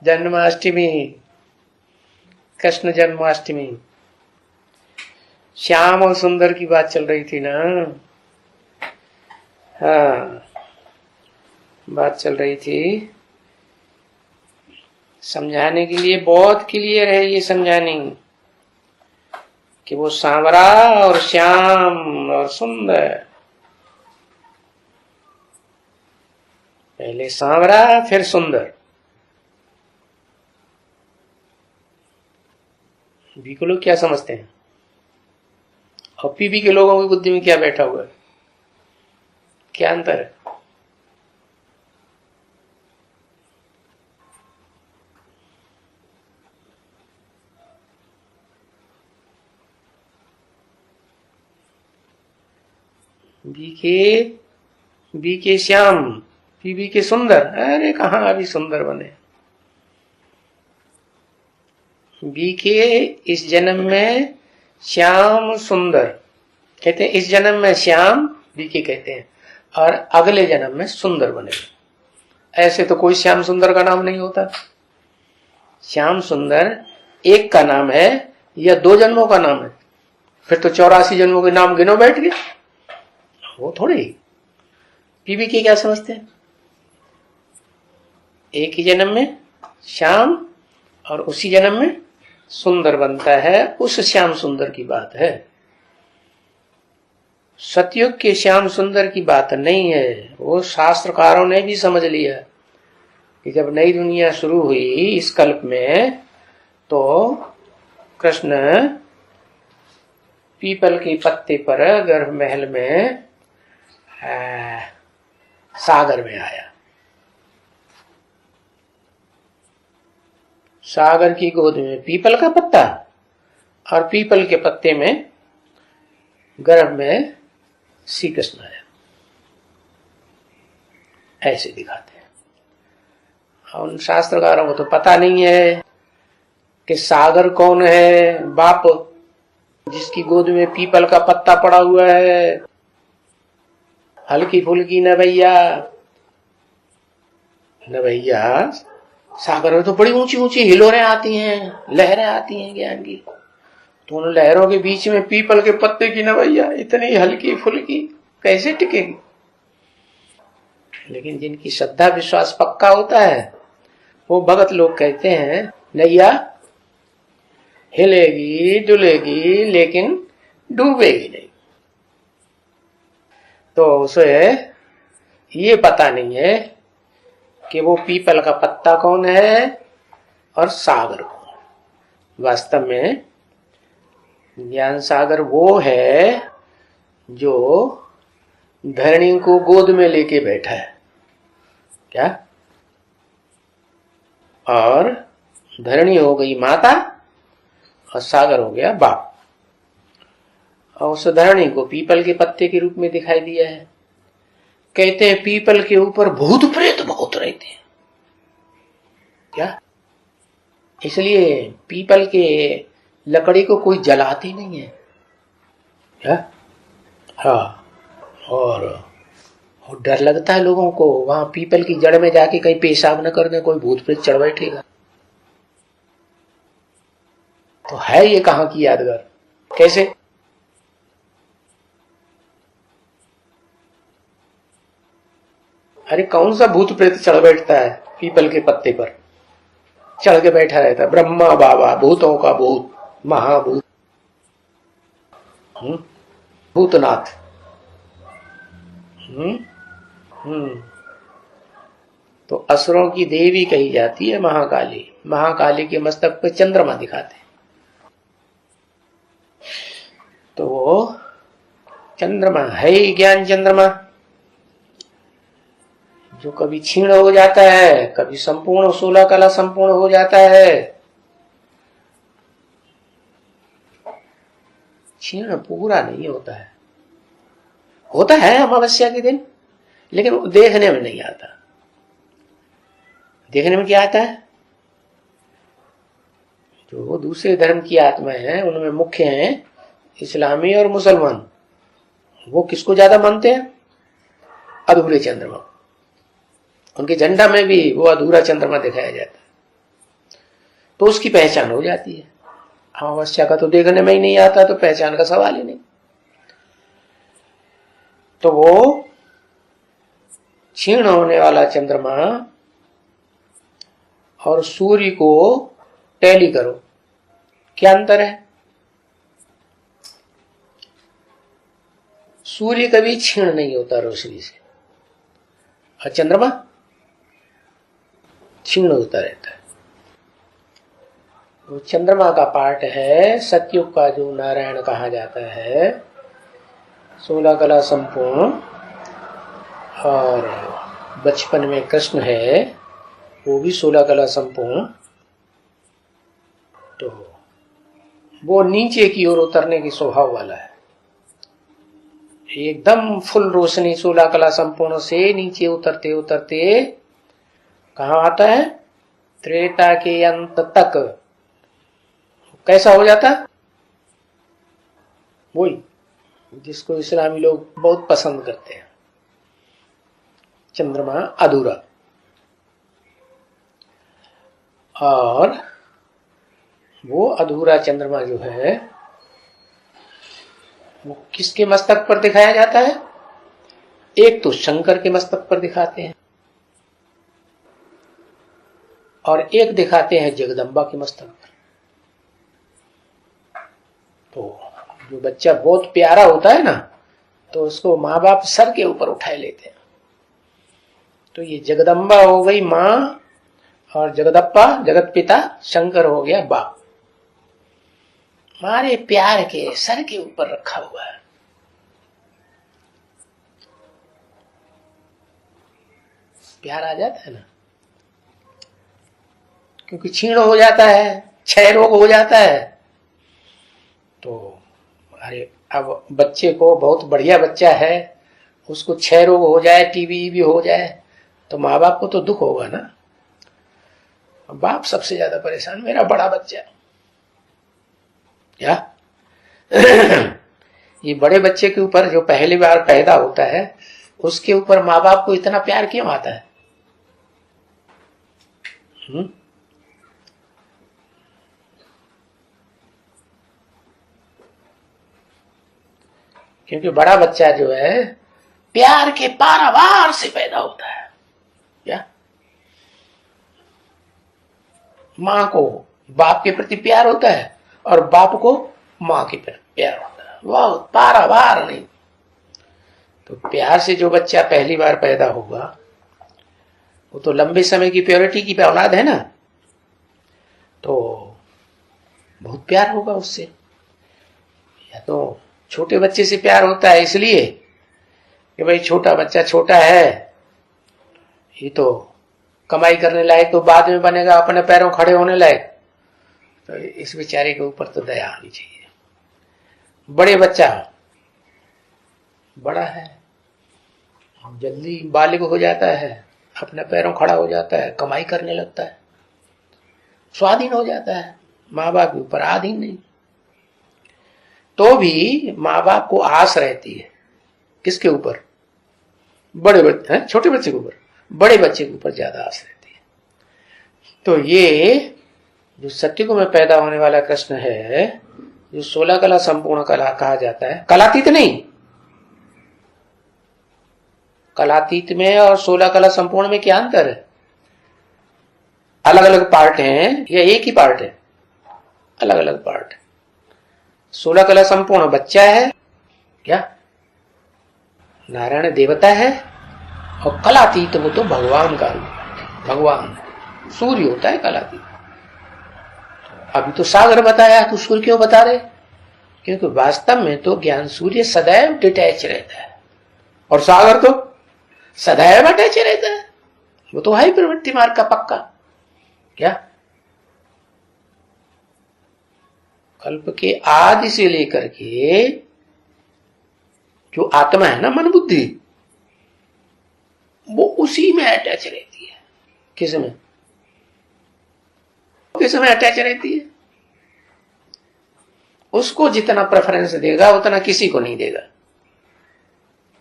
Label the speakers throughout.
Speaker 1: जन्माष्टमी, कृष्ण जन्माष्टमी, श्याम और सुंदर की बात चल रही थी ना। हाँ, बात चल रही थी। समझाने के लिए बहुत क्लियर है ये समझाने कि वो सांवरा और श्याम और सुंदर। पहले सांवरा फिर सुंदर। बी को लोग क्या समझते हैं और पीबी के लोगों की बुद्धि में क्या बैठा हुआ है, क्या अंतर है? बी के श्याम, पीबी के सुंदर। अरे कहां अभी सुंदर बने। बी के इस जन्म में श्याम सुंदर कहते हैं, इस जन्म में श्याम बी के कहते हैं, और अगले जन्म में सुंदर बने। ऐसे तो कोई श्याम सुंदर का नाम नहीं होता। श्याम सुंदर एक का नाम है या 2 जन्मों का नाम है? फिर तो 84 जन्मों के नाम गिनो बैठ गए। वो थोड़ी। पीबी के क्या समझते हैं? एक ही जन्म में श्याम और उसी जन्म में सुंदर बनता है, उस श्याम सुंदर की बात है। सतयुग के श्याम सुंदर की बात नहीं है। वो शास्त्रकारों ने भी समझ लिया कि जब नई दुनिया शुरू हुई इस कल्प में, तो कृष्ण पीपल के पत्ते पर गर्भ महल में सागर में आया। सागर की गोद में पीपल का पत्ता और पीपल के पत्ते में गर्भ में श्री कृष्ण आया। ऐसे दिखाते हैं। उन शास्त्रकारों को तो पता नहीं है कि सागर कौन है। बाप जिसकी गोद में पीपल का पत्ता पड़ा हुआ है, हल्की फुल्की नवैया। सागर में तो बड़ी ऊंची ऊंची हिलोरें आती हैं, लहरें आती हैं ज्ञान की। तो उन लहरों के बीच में पीपल के पत्ते की नवैया इतनी हल्की फुल्की कैसे टिकेगी? लेकिन जिनकी श्रद्धा विश्वास पक्का होता है, वो भगत लोग कहते हैं नैया हिलेगी डुलेगी लेकिन डूबेगी नहीं। तो उसे ये पता नहीं है कि वो पीपल का पत्ता कौन है और सागर कौन है। वास्तव में ज्ञान सागर वो है जो धरणी को गोद में लेके बैठा है। क्या? और धरणी हो गई माता और सागर हो गया बाप। और उस धरणी को पीपल के पत्ते के रूप में दिखाई दिया है। कहते हैं पीपल के ऊपर भूत प्रेत बहुत रहते हैं। क्या? इसलिए पीपल के लकड़ी को कोई जलाती नहीं है। क्या? हाँ। और डर लगता है लोगों को, वहां पीपल की जड़ में जाके कहीं पेशाब न कर दे, कोई भूत प्रेत चढ़ बैठेगा। तो है ये कहां की यादगार? कैसे? अरे कौन सा भूत प्रेत चढ़ बैठता है पीपल के पत्ते पर? चढ़ के बैठा रहता है ब्रह्मा बाबा, भूतों का भूत, महाभूत, भूतनाथ। तो असुरों की देवी कही जाती है महाकाली। महाकाली के मस्तक पे चंद्रमा दिखाते हैं। तो वो चंद्रमा है ही ज्ञान चंद्रमा, जो कभी क्षीण हो जाता है, कभी संपूर्ण 16 कला संपूर्ण हो जाता है। क्षीण पूरा नहीं होता है, होता है अमावस्या के दिन, लेकिन वो देखने में नहीं आता। देखने में क्या आता है? जो दूसरे धर्म की आत्माएं हैं उनमें मुख्य हैं इस्लामी और मुसलमान। वो किसको ज्यादा मानते हैं? अधूरे चंद्रमा। उनके झंडा में भी वो अधूरा चंद्रमा दिखाया जाता है, तो उसकी पहचान हो जाती है। अमावस्या का तो देखने में ही नहीं आता, तो पहचान का सवाल ही नहीं। तो वो क्षीण होने वाला चंद्रमा और सूर्य को टैली करो, क्या अंतर है? सूर्य कभी क्षीण नहीं होता रोशनी से, और चंद्रमा क्षीण होता रहता है। वो चंद्रमा का पार्ट है सतयुग का, जो नारायण कहा जाता है, 16 कला संपूर्ण, और बचपन में कृष्ण है, वो भी 16 कला संपूर्ण। तो वो नीचे की ओर उतरने की स्वभाव वाला है, एकदम फुल रोशनी 16 कला संपूर्ण से नीचे उतरते उतरते कहाँ आता है? त्रेता के अंत तक। कैसा हो जाता? वही जिसको इस्लामी लोग बहुत पसंद करते हैं, चंद्रमा अधूरा। और वो अधूरा चंद्रमा जो है वो किसके मस्तक पर दिखाया जाता है? एक तो शंकर के मस्तक पर दिखाते हैं, और एक दिखाते हैं जगदम्बा के मस्तक पर। तो जो बच्चा बहुत प्यारा होता है ना, तो उसको माँ बाप सर के ऊपर उठाए लेते हैं। तो ये जगदम्बा हो गई माँ, और जगदप्पा जगत पिता शंकर हो गया बाप। हमारे प्यार के सर के ऊपर रखा हुआ है। प्यार आ जाता है ना, क्योंकि क्षीण हो जाता है, क्षय रोग हो जाता है। तो अरे अब बच्चे को, बहुत बढ़िया बच्चा है, उसको क्षय रोग हो जाए, टीबी भी हो जाए, तो माँ बाप को तो दुख होगा ना। बाप सबसे ज्यादा परेशान, मेरा बड़ा बच्चा क्या ये बड़े बच्चे के ऊपर जो पहली बार पैदा होता है, उसके ऊपर माँ बाप को इतना प्यार क्यों आता है? क्योंकि बड़ा बच्चा जो है प्यार के पारावार से पैदा होता है। क्या? माँ को बाप के प्रति प्यार होता है, और बाप को माँ के प्रति प्यार होता है, वाह, पारावार नहीं। तो प्यार से जो बच्चा पहली बार पैदा होगा, वो तो लंबे समय की प्योरिटी की औलाद है ना, तो बहुत प्यार होगा उससे। या तो छोटे बच्चे से प्यार होता है इसलिए कि भाई छोटा बच्चा छोटा है, ये तो कमाई करने लायक तो बाद में बनेगा, अपने पैरों खड़े होने लायक, तो इस बेचारे के ऊपर तो दया आनी चाहिए। बड़े बच्चा बड़ा है, जल्दी बालिग हो जाता है, अपने पैरों खड़ा हो जाता है, कमाई करने लगता है, स्वाधीन हो जाता है, माँ बाप के ऊपर आधीन नहीं। तो भी माँ बाप को आस रहती है, किसके ऊपर? बड़े बच्चे हैं, छोटे बच्चे के ऊपर, बड़े बच्चे के ऊपर ज्यादा आस रहती है। तो ये जो सतयुग में पैदा होने वाला कृष्ण है, जो 16 कला संपूर्ण कला कहा जाता है, कलातीत नहीं, कलातीत में और 16 कला संपूर्ण में क्या अंतर है? अलग अलग पार्ट हैं या एक ही पार्ट है? अलग अलग पार्ट है। 16 कला संपूर्ण बच्चा है, क्या नारायण देवता है, और कलातीत वो तो भगवान का रूप है, भगवान सूर्य होता है कलातीत। अभी तो सागर बताया, तो सूर्य क्यों बता रहे? क्योंकि वास्तव में तो ज्ञान सूर्य सदैव डिटैच रहता है, और सागर तो सदैव अटैच रहता है, वो तो है प्रवृत्ति मार्ग का पक्का। क्या कल्प के आदि से लेकर के जो आत्मा है ना, मन बुद्धि, वो उसी में अटैच रहती है। किसमें? किसमें अटैच रहती है? उसको जितना प्रेफरेंस देगा उतना किसी को नहीं देगा।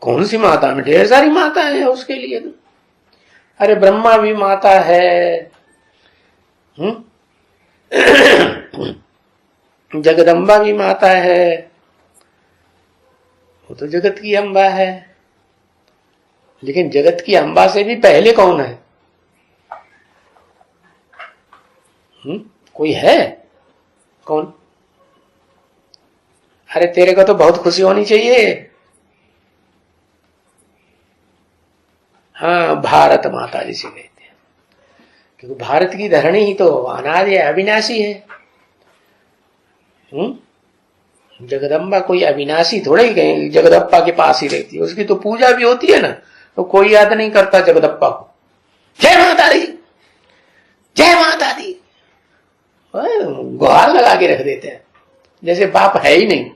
Speaker 1: कौन सी माता में ढेर सारी माता है उसके लिए, तो अरे ब्रह्मा भी माता है, जगदम्बा भी माता है, वो तो जगत की अम्बा है। लेकिन जगत की अम्बा से भी पहले कौन है? कोई है? कौन? अरे तेरे को तो बहुत खुशी होनी चाहिए। हाँ, भारत माता जिसे कहते हैं, क्योंकि भारत की धरणी ही तो अनादि अविनाशी है। जगदम्बा कोई अविनाशी थोड़े ही कहीं जगदप्पा के पास ही रहती है, उसकी तो पूजा भी होती है ना, तो कोई याद नहीं करता जगदप्पा को, जय माता दी, जय माता दी, गुहार लगा के रख देते हैं, जैसे बाप है ही नहीं।